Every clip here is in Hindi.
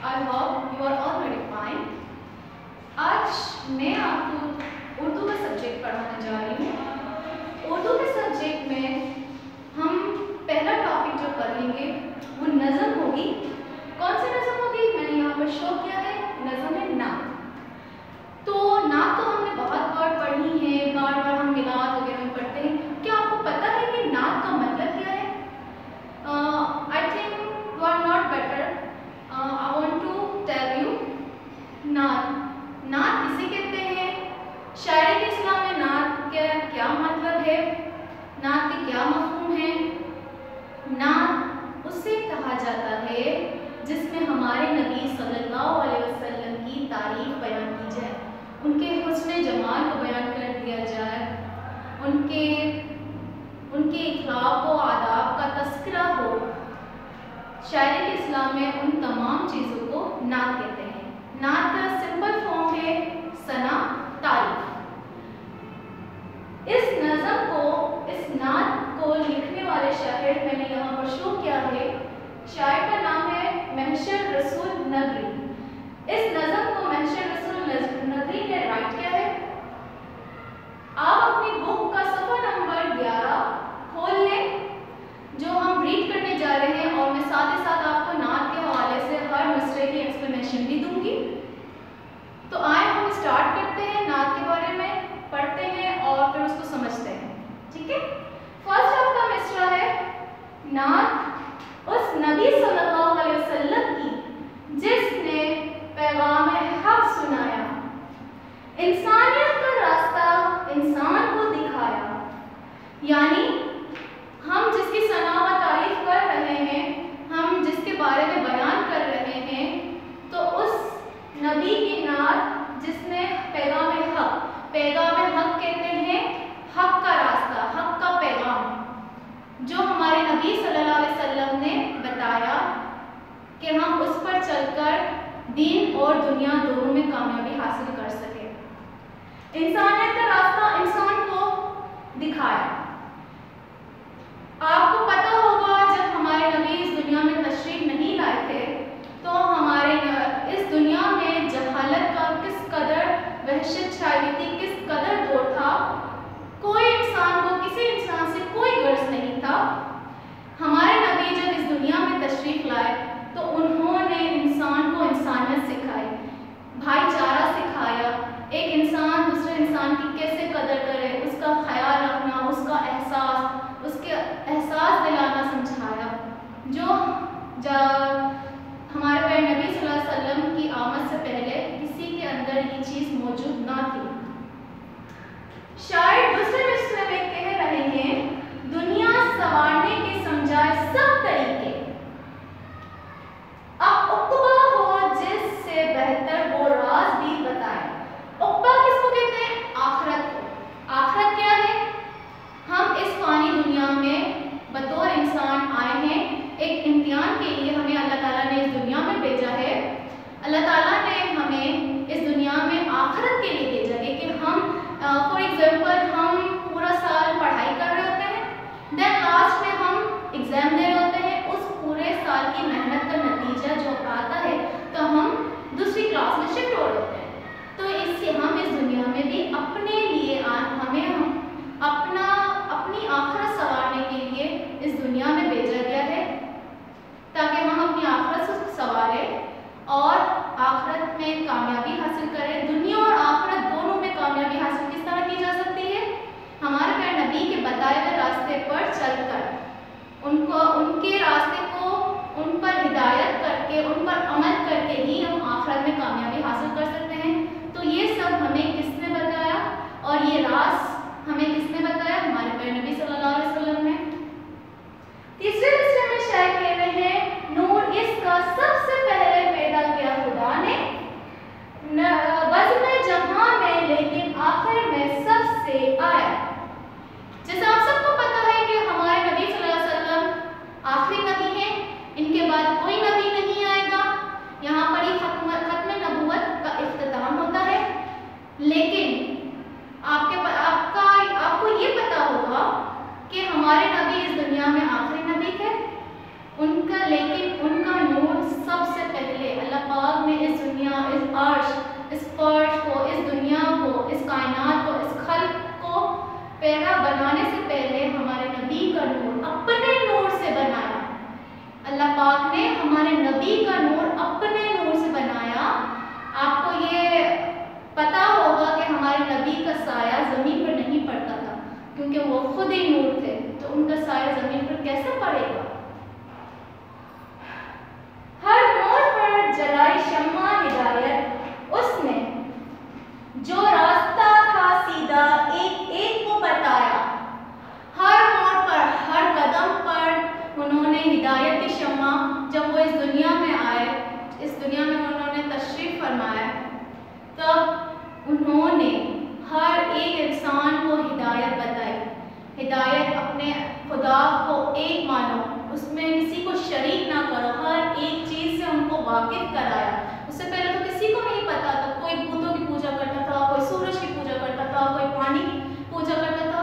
I hope you are all very fine. आज मैं आपको उर्दू का सब्जेक्ट पढ़ाने जा रही हूँ। उर्दू के सब्जेक्ट में हम पहला टॉपिक जो पढ़ेंगे वो नज़म होगी। कौन सी नज़म होगी? मैंने यहाँ पर शो किया है, नज़म है नात। तो नात तो हमने बहुत बार पढ़ी है, बार बार हम मिलाद वगैरह में पढ़ते हैं। क्या आपको पता है कि नात का मतलब क्या है? I think you are not better. I want to tell you. नात किसे कहते हैं? शायरी के इस्लाम में नात क्या मतलब है? नात के क्या मफ़हूम है? नात उसे कहा जाता है जिसमें हमारे नबी सल्लल्लाहु अलैहि वसल्लम की तारीफ बयान की जाए, उनके हुस्न जमाल को बयान कर दिया जाए, उनके इखलाक व आदाब का तस्करा हो। शायरी के इस्लाम में उन तमाम चीज़ों को नात कहते हैं। नात का सिंपल फॉर्म है सना, तारीफ। इस नात को लिखने वाले शायर मैंने यहाँ पर शो किया है। शायर का नाम है महशर रसूल नगरी। इस नज़म को महशर रसूल नगरी ने राइट किया है। आप अपनी बुक का सफ़ा नंबर 11 खोल लें, जो हम रीड करने जा रहे हैं, और मैं साथ ही साथ आपको नात के हवाले से हर मिसरे की एक्सप्लेनेशन भी दूंगी। तो आए हम स्टार्ट करते हैं, नात के बारे में पढ़ते हैं और फिर उसको समझते हैं। ठीक है, फर्स्ट आपका मिसरा है नात उस नबी सल्लल्लाहु अलैहि वसल्लम की जिसने पैगाम हक सुनाया, इंसानियत का रास्ता इंसान को दिखाया। यानी हम जिसकी सना व तारीफ कर रहे हैं, हम जिसके बारे में बयान कर रहे हैं, तो उस नबी की नात जिसने पैगाम हक कहते हैं हक का रास्ता, हक का पैगाम, जो हमारे नबी सल्लल्लाहु अलैहि वसल्लम ने बताया कि हम उस पर चलकर दीन और दुनिया दोनों में कामयाबी हासिल कर सके। इंसानियत का रास्ता इंसान को दिखाया। आपको पता होगा जब हमारे नबी इस दुनिया में तशरीफ नहीं लाए थे, तो हमारे इस दुनिया में जहालत का किस कदर वहशत छाई हुई थी, किस कदर दौर था। कोई इंसान को किसी इंसान से कोई गर्ज नहीं था। हमारे नबी जब इस दुनिया में तशरीफ लाए तो उन्होंने इंसान को इंसानियत सिखाई, भाईचारा सिखाया, एक इंसान दूसरे इंसान की कैसे कदर करे, उसका ख्याल रखना, उसका उसके एहसास दिलाना समझाया, जो हमारे प्यारे नबी सल्लल्लाहु अलैहि वसल्लम की आमद से पहले किसी के अंदर ये चीज़ मौजूद ना थी। शायद दूसरे मिसरे में कह रहे हैं, दुनिया संवारने के समझाए सब तरीके, अब उक़बा हो जिससे बेहतर वो राज भी बताए। उक़बा किसको कहते हैं? आखिरत को। आखिरत क्या है? हम इस फानी दुनिया में बतौर इंसान आए हैं, एक इम्तिहान के लिए हमें अल्लाह ताला ने इस दुनिया में भेजा है। अल्लाह ताला ने हमें इस दुनिया में आखिरत के लिए भेजा है कि हम फॉर एग्जाम्पल हम पूरा साल पढ़ाई कर रहे होते हैं, देन लास्ट में हम एग्ज़ाम दे रहे होते हैं। उस पूरे साल की मेहनत का नतीजा जो आता है, तो हम दूसरी क्लास में शिफ्ट हो रहे होते हैं। तो इससे हम इस दुनिया में भी अपने लिए अपनी आखिरत संवारने के लिए इस दुनिया में भेजा गया है, ताकि हम अपनी आखिरत संवारें और आखिरत में कामयाबी हासिल करें। दुनिया और आखिरत दोनों में कामयाबी हासिल किस तरह की जा सकती है? हमारे प्यारे नबी के बताए हुए रास्ते पर चलकर, उनके रास्ते को उन पर हिदायत करके, उन पर अमल करके ही हम आखिरत में कामयाबी हासिल कर सकते हैं। तो ये सब हमें किसने बताया और ये राज हमें किसने बताया? हमारे प्यारे नबी सल्लल्लाहु अलैहि वसल्लम ने। तीसरे मिसरे में शायद कह रहे हैं, नूर इसका सबसे पहले पैदा किया खुदा ने, बज़्म जहां में लेकिन आखिर में सबसे आया। जैसे आप सबको पता है कि हमारे नबी सल्लल्लाहु अलैहि वसल्लम आखिरी नबी हैं, इनके बाद कोई नबी नहीं आएगा। यहाँ पर ही खत्म नबूवत का इख्तिताम होता है। लेकिन आपको ये पता होगा कि हमारे नबी इस दुनिया में आखिरी नबी थे, लेकिन उनका नूर सबसे पहले अल्लाह नबी का नूर अपने नूर से बनाया। आपको ये पता होगा कि हमारे नबी का साया ज़मीन पर नहीं पड़ता था, क्योंकि वो खुद ही नूर थे, तो उनका साया ज़मीन पर कैसे पड़ेगा। हर मोड़ पर जलाई शम्मा हिदायत, उसने जो रास्ता था सीधा एक एक को बताया। हर मोड़ पर, हर कदम पर उन्होंने हिदायत की शम्मा, जब वो इस दुनिया में आए, इस दुनिया में उन्होंने तशरीफ फरमाया, तब उन्होंने हर एक इंसान को हिदायत बताई। हिदायत अपने खुदा को एक मानो, उसमें किसी को शरीक ना करो, हर एक चीज़ से उनको वाकिफ कराया। उससे पहले तो किसी को नहीं पता था, कोई भूतों की पूजा करता था, कोई सूरज की पूजा करता था, कोई पानी की पूजा करता था,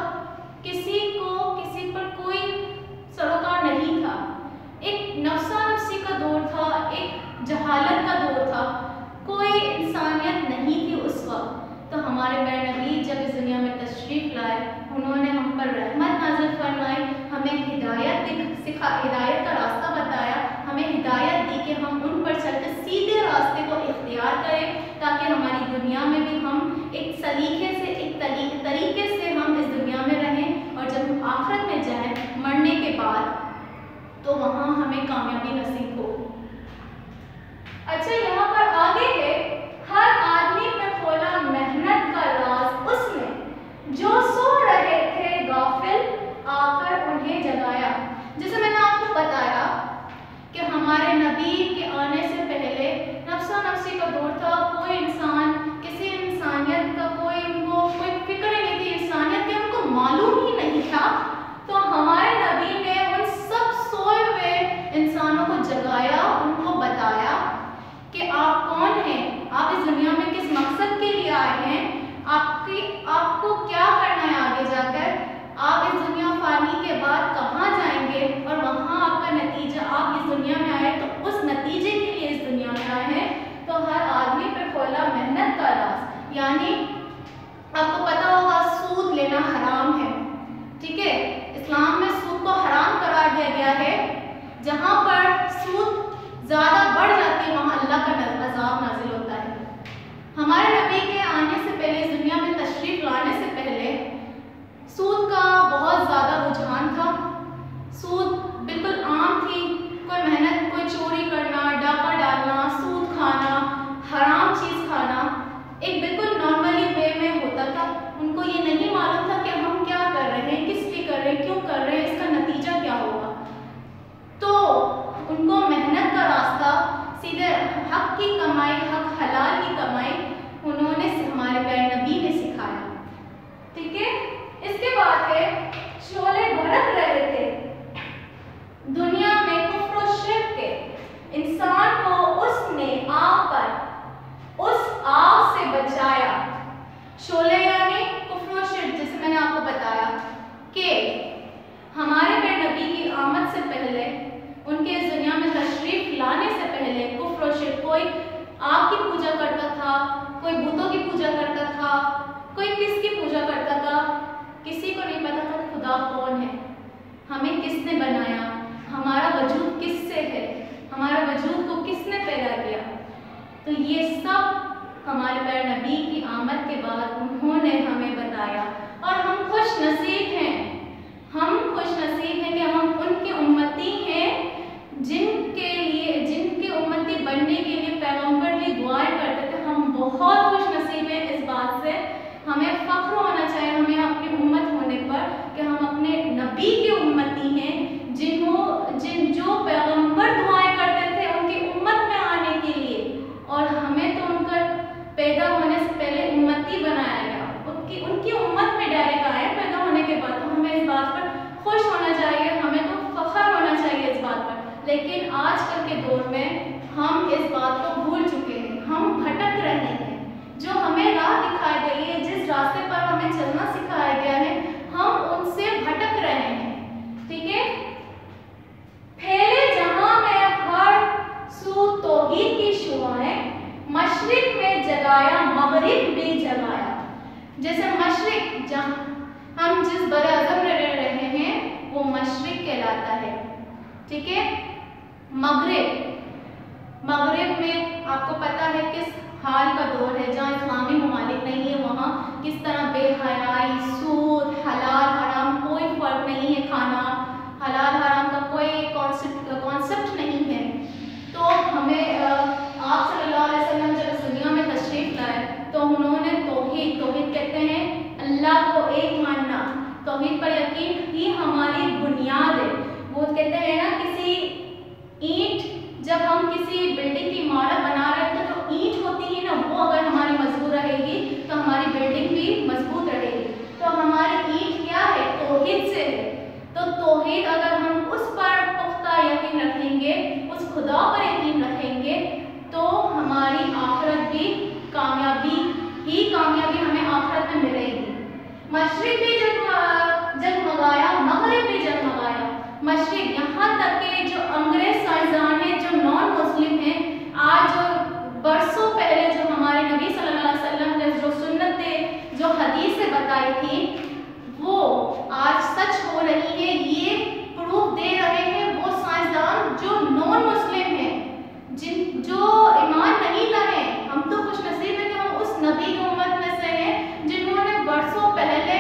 किसी पर कोई सरोकार नहीं था। एक नफ्सा नफ्सी का दौर था, एक जहालत का दौर था, कोई इंसानियत नहीं थी उस वक्त। तो हमारे प्यारे नबी जब इस दुनिया में तशरीफ लाए, उन्होंने हम पर रहमत नाज़िल फरमाई, हमें हिदायत का रास्ता बताया, हमें हिदायत दी कि हम उन पर चलकर सीधे रास्ते को इख्तियार करें, ताकि हमारी दुनिया में भी हम एक सलीके से, एक तरीके से हम इस दुनिया में रहें, और जब हम आखिरत में जाएं मरने के बाद, तो वहाँ हमें कामयाबी नसीब हो। अच्छा, यहाँ पर आगे है, हर आदमी में खोला मेहनत का राज, उसने जो सो रहे थे गाफिल आकर उन्हें जगाया। जैसे मैंने आपको बताया कि हमारे नबी के आने से पहले नफ्सा नफ्सी का दौर था, कोई इंसान, किसी इंसानियत का उनको कोई फिक्र ही नहीं थी, इंसानियत के उनको मालूम ही नहीं था। तो हमारे नबी ने उन सब सोए हुए इंसानों को जगाया, उनको बताया कि आप कौन हैं, आप इस दुनिया में किस मकसद के लिए आए हैं, आपको क्या करना है आगे जाकर, आप इस दुनिया फानी के बाद कहाँ जाएंगे, और वहाँ आपका नतीजा, आप इस दुनिया में आए तो उस नतीजे के लिए इस दुनिया में आए हैं। तो हर आदमी पर खोला मेहनत का राज, यानी आपको पता होगा सूद लेना हराम है, ठीक है। इस्लाम में सूद को हराम करार दिया गया है। जहाँ पर सूद ज़्यादा बढ़ जाती है वहाँ अल्लाह का अज़ाब नाजिल होता है। हमारे नबी के आने से पहले, इस दुनिया में तशरीफ लाने से पहले, सूद का बहुत ज़्यादा रुझान था। सूद बिल्कुल आम थी, कोई मेहनत, कोई चोरी करना, डाका डालना, सूद खाना, हराम चीज़ खाना एक बिल्कुल नॉर्मली वे में होता था। उनको ये नहीं मालूम था कि हम क्या कर रहे हैं, किस लिए कर रहे हैं, क्यों कर रहे हैं, इसका नतीजा क्या होगा। तो उनको मेहनत का रास्ता, सीधे हक की कमाई, हक हलाल की कमाई उन्होंने हमारे प्यारे नबी ने सिखाया, ठीक है। इसके बाद है, शोले भड़क रहे थे दुनिया में कुफ्र और शिर्क के, इंसान को उसने आग पर, उस आग से बचाया। शोले यानी कुफ्र और शिर्क, जैसे मैंने आपको बताया कि हमारे प्यारे नबी की आमद से पहले, उनके इस दुनिया में तशरीफ लाने से पहले कुफ्र और शिर्क, कोई आग की पूजा करता था, कोई भूतों की पूजा करता था, कोई किसकी पूजा करता था, किसी को नहीं पता था खुदा कौन है, हमें किसने बनाया, हमारा वजूद किससे है, हमारा वजूद को किसने पैदा किया। तो ये सब हमारे प्यारे नबी की आमद के बाद उन्होंने हमें बताया, और हम खुश नसीब हैं, हम खुश नसीब हैं कि हम उनके उम्मती हैं, जिनके उम्मती बनने के लिए पैगंबर भी दुआएं करते थे। हम बहुत खुश नसीब हैं इस बात से, हमें फख्र होना चाहिए हमें अपनी उम्मत होने पर कि हम अपने नबी की उम्मती हैं, जो पैगंबर दुआएं करते थे उनकी उम्मत में आने के लिए, और हमें तो उनका पैदा होने से पहले उम्मती बनाया गया, उनकी उम्मत में डायरेक्ट आए पैदा होने के बाद। तो हमें इस बात पर खुश होना चाहिए, हमें तो फख्र होना चाहिए इस बात पर। लेकिन आजकल के दौर में हम इस बात को भूल चुके हैं, हम भटक रहे हैं। जो हमें राह दिखाई गई है, जिस रास्ते पर हमें चलना सिखाया गया है, हम उनसे भटक रहे हैं, ठीक है। फैले जहां में हर सू तौहीद की शुआएं, मशरिक में जगाया मगरिब भी जगाया। जैसे मशरिक, जहाँ हम जिस बड़े आज़म में रह रहे हैं वो मशरिक कहलाता है, ठीक है। मगरिब मगरिब में आपको पता है किस हाल का दौर है, जहाँ इस्लामी ममालिक नहीं है, वहाँ किस तरह बेहयाई, सूद, हलाल हराम कोई फर्क नहीं है, खाना हलाल हराम का कोई कॉन्सेप्ट नहीं है। तो हमें आप सल्लल्लाहु अलैहि वसल्लम जब इस दुनिया में तशरीफ लाए तो उन्होंने तौहीद कहते हैं अल्लाह को एक मानना, तौहीद पर यकीन ही हमारी बुनियाद है। वो कहते हैं ना, किसी ईंट, जब हम किसी बिल्डिंग की इमारत बना रहे हैं तो जो ईंट होती है ना, वो अगर हमारी मजबूत रहेगी तो हमारी बिल्डिंग भी मजबूत रहेगी। तो हमारी ईंट क्या है? तौहीद से है। तो तौहीद अगर हम उस पर पुख्ता यकीन रखेंगे, उस खुदा पर यकीन रखेंगे, तो हमारी आखिरत भी कामयाबी हमें आखिरत में मिलेगी। मशरिक भी जगमगाया, मगरिब भी जगमगाया। मशरिक यहाँ तक के जो अंग्रेज साइंसदान हैं, जो नॉन मुस्लिम हैं, आज बरसों पहले जो हमारे नबी सल्लल्लाहु अलैहि वसल्लम ने जो सुन्नतें, जो हदीसें बताई थी, वो आज सच हो रही है। ये प्रूफ दे रहे हैं वो साइंसदान जो नॉन मुस्लिम हैं, जो ईमान नहीं लाए। हम तो खुशनसीब हैं कि हम उस नबी की उम्मत में से हैं जिन्होंने बरसों पहले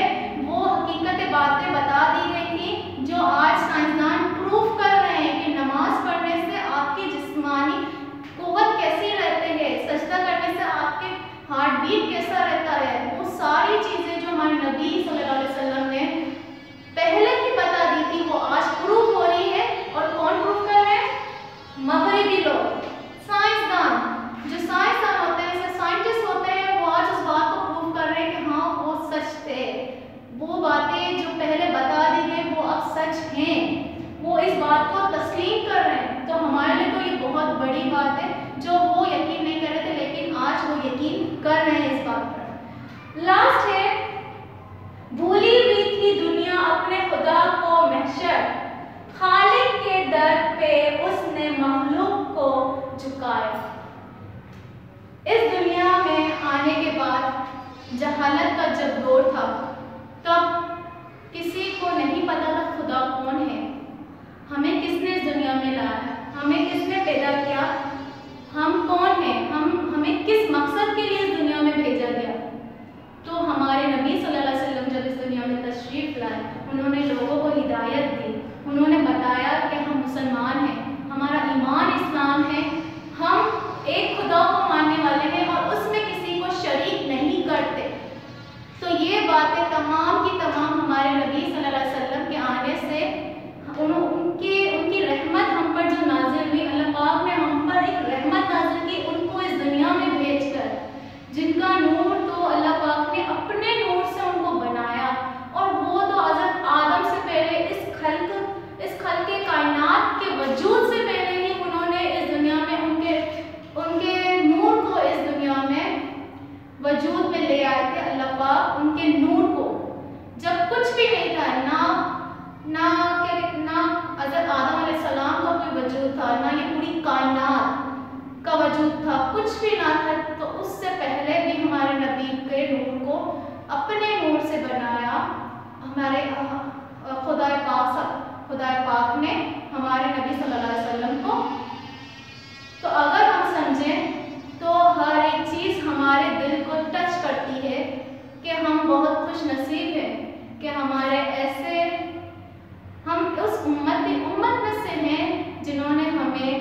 वो हकीकतें बातें बता दी गई थी, जो आज साइंसदान प्रूफ कर रहे हैं कि नमाज पढ़ने से आपकी जिस्मानी कुव्वत कैसी रहती है, सजदा करने से आपके हार्ट बीट कैसा रहता है। वो सारी चीज़ें जो हमारे नबी सल्लल्लाहु अलैहि वसल्लम ने पहले ही बता दी थी, वो आज प्रूफ हो रही है। और कौन प्रूफ कर रहे हैं? मगरिबी लोग, साइंसदान। जो साइंसदान होते हैं, जैसे साइंटिस्ट होते हैं, वो आज उस बात को प्रूव कर रहे हैं कि हाँ वो सच थे, वो बातें जो पहले बता दी गई वो अब सच हैं, वो इस बात को तस्लीम कर रहे हैं। तो हमारे लिए तो ये बहुत बड़ी बात है, जो वो यकीन नहीं कर रहे थे लेकिन आज वो यकीन कर रहे हैं इस बात पर। लास्ट है, भूली हुई थी दुनिया अपने खुदा को महशर, खालिक के दर पे उसने मखलूक को झुकाया। इस दुनिया में आने के बाद जहालत का जब दौर था, तब किसी को नहीं पता था खुदा कौन है, हमें किसने इस दुनिया में लाया, हमें किसने पैदा किया, हम कौन हैं, हमें किस मकसद के लिए इस दुनिया में भेजा गया। तो हमारे नबी सल्लल्लाहु अलैहि वसल्लम जब इस दुनिया में तशरीफ लाए, उन्होंने लोगों को हिदायत दी, उन्होंने बताया कि हम मुसलमान हैं, हमारा ईमान इस्लाम है, हम एक खुदा को मानने वाले हैं और उसमें किसी को शरीक नहीं करते। तो ये बातें तमाम की तमाम हमारे नबी सल्लल्लाहु अलैहि वसल्लम के आने से उनकी रहमत हम पर जो नाजिल हुई, अल्लाह पाक ने हम पर एक रहमत नाजिल की, उनको इस दुनिया में भेजकर, जिनका नूर तो अल्लाह पाक ने अपने नूर से उनको बनाया। और वो तो हज़रत आदम से पहले इस खल्क़े कायनात के वजूद से पहले ही उन्होंने इस दुनिया में उनके नूर को इस दुनिया में वजूद में ले आए थे। अल्लाह पाक उनके नूर को, जब कुछ भी नहीं था, ना हज़रत आदम अलैहिस्सलाम का कोई वजूद था, ना ये पूरी कायनात का वजूद था, कुछ भी ना था, तो उससे पहले भी हमारे नबी के नूर को अपने नूर से बनाया हमारे खुदा पाक ने हमारे नबी सल्लल्लाहु अलैहि वसल्लम को। तो अगर हम समझें तो हर एक चीज़ हमारे दिल को टच करती है कि हम बहुत खुश नसीब हैं कि हमारे ऐसे, हम उस उम्मत में से हैं जिन्होंने हमें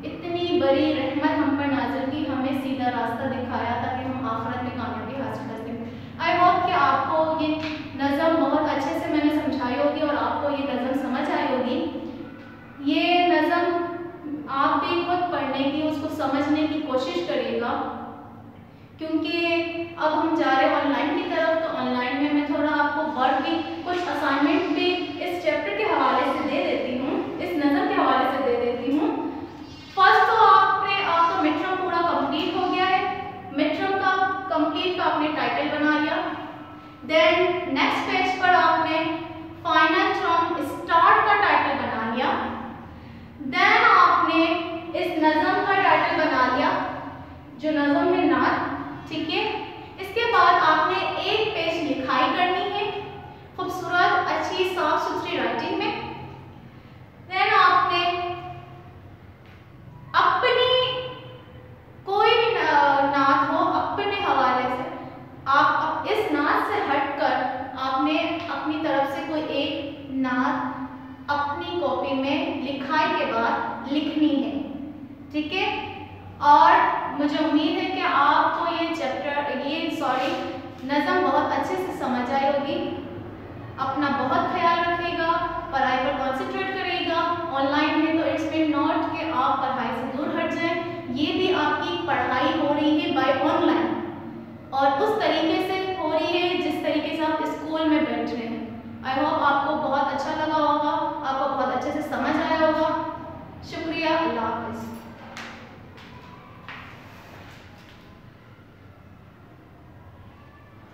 इतनी बड़ी रहमत हम पर नाज़िल की, हमें सीधा रास्ता दिखाया ताकि हम आखिरत में कामयाबी हासिल कर सकें। आई होप कि आपको ये नज़म बहुत अच्छे से मैंने समझाई होगी और आपको ये नज़म समझ आई होगी। ये नज़म आप भी खुद पढ़ने की, उसको समझने की कोशिश करिएगा, क्योंकि अब हम जा रहे हैं ऑनलाइन की तरफ। तो ऑनलाइन में मैं थोड़ा आपको वर्क भी, कुछ असाइनमेंट भी इस चैप्टर के हवाले से दे देती हूँ, इस नज़म के हवाले से दे देती हूँ। फर्स्ट तो आपका मिड टर्म पूरा कंप्लीट हो गया है, मिड टर्म का कंप्लीट का आपने टाइटल बना लिया। देन नेक्स्ट पेज पर आपने फाइनल टर्म स्टार्ट का टाइटल बना लिया। देन आपने इस नज़म का टाइटल बना लिया, जो नज़म है नात, ठीक है। इसके बाद आपने एक पेज लिखाई करनी है, खूबसूरत अच्छी साफ सुथरी राइटिंग में। देन आपने अपनी हमें लिखाई के बाद लिखनी है, ठीक है। और मुझे उम्मीद है कि आपको ये नज़म बहुत अच्छे से समझ आई होगी। अपना बहुत ख्याल रखिएगा, पढ़ाई पर कॉन्सेंट्रेट करिएगा। ऑनलाइन है तो इट्स मीन नॉट कि आप पढ़ाई से दूर हट जाएं, ये भी आपकी पढ़ाई हो रही है बाय ऑनलाइन, और उस तरीके से हो रही है जिस तरीके से आप स्कूल में बैठ रहे हैं। आई होप आपको बहुत अच्छा लगा होगा, आपको बहुत अच्छे से समझ आया होगा। शुक्रिया, अल्लाह हाफ़िज़।